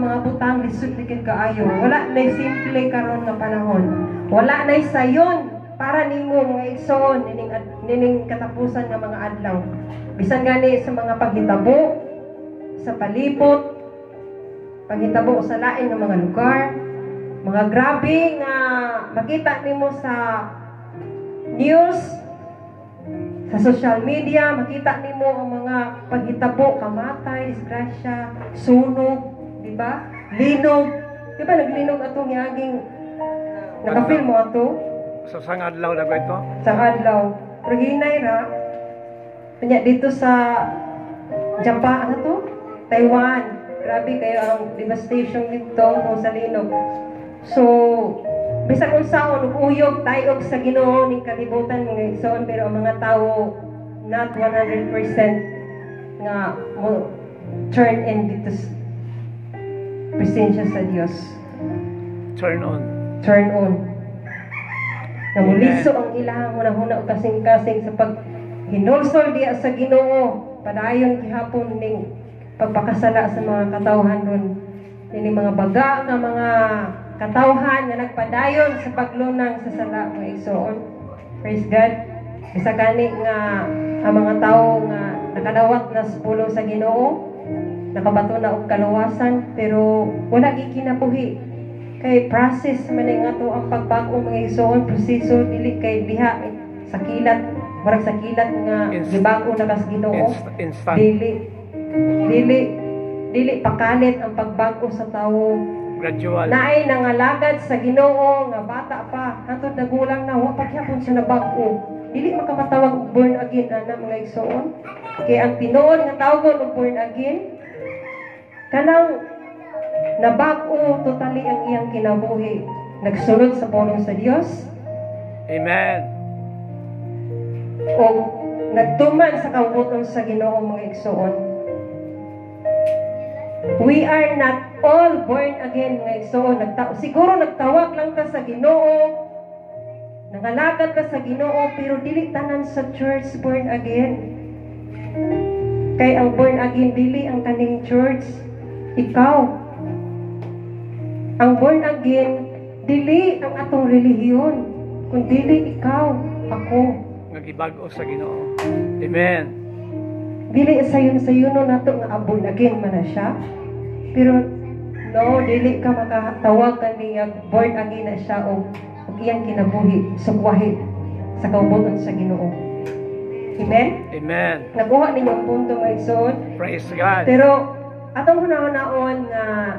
mga butang lisod ligid kaayo. Wala nay simple karon nga panahon. Wala nay sayon para nimo nga igsoon nining katapusan nga mga adlaw. Bisan gani sa mga paghitabo sa palibot, paghitabo sa lain nga mga lugar, mga grabe nga makita nimo sa news, sa social media, makita nimo ang mga paghitabo, kamatay, disgrasya, sunog, di ba? Linog. Di ba naglinog atong yaging nakafil mo ato? Sa sang adlaw na ba ito? Sa adlaw. Pero hinay ra. Kanya dito sa Japan, ano to? Taiwan. Grabe kayo ang devastation dito sa linog. So, bisag unsaon uyog tayo sa Ginoo ning kalibutan mga igsoon, pero ang mga tao not 100% nga mo turn in dito sa presensya sa Dios. Turn on. Turn on. Namuliso ang ilahang hunahuna o kasing-kasing sa pag hinulsol diya sa Ginoo. Padayon gihapon ning pagpakasala sa mga katawhan ron. Ini mga baga nga mga katawhan nga nagpadayon sa paglunang sa sala mga igsoon. Praise God. Bisa gani nga ang mga tawo nga nakadawat na sa pulong sa Ginoo, nakabato na og kaluwasan, pero wala gi kinabuhi. Kay process man nga to ang pagbago mga igsoon, proseso dili kay diha sa kilat, marag sa kilat nga gibago na kas Ginoo. Instant. Dili pakalit ang pagbago sa tawo. Gradual. Naay nangalagad sa Ginoo nga bata pa, hantod nagulang na wa pagyapon sa nabag-o. Dili makamatawag og born again ana mga igsoon. Kay ang tinuod nga tawgon og born again kanang nabag-o totally ang iyang kinabuhi. Nagsulod sa pulong sa Dios. Amen. O nagtuman sa kabuton sa Ginoo mga igsoon. We are not all born again mga igsoon. Siguro nagtawag lang ta sa Ginoo, nangalagad ka sa Ginoo, pero dili tanan sa church born again. Kay ang born again dili ang kaning church, ikaw. Ang born again dili ang atong relihiyon, kundi ikaw, ako. Nagibag-o sa Ginoo. Amen. Dili sayon-sayono nato nga born again man na siya. Pero no, dili ka makatawag kaniya born again na siya o iyang kinabuhi, sugwahi sa kaubuton sa Ginoo. Amen? Amen. Nakuha ninyo ang punto mga igsoon. Praise God. Pero atong hunahon nga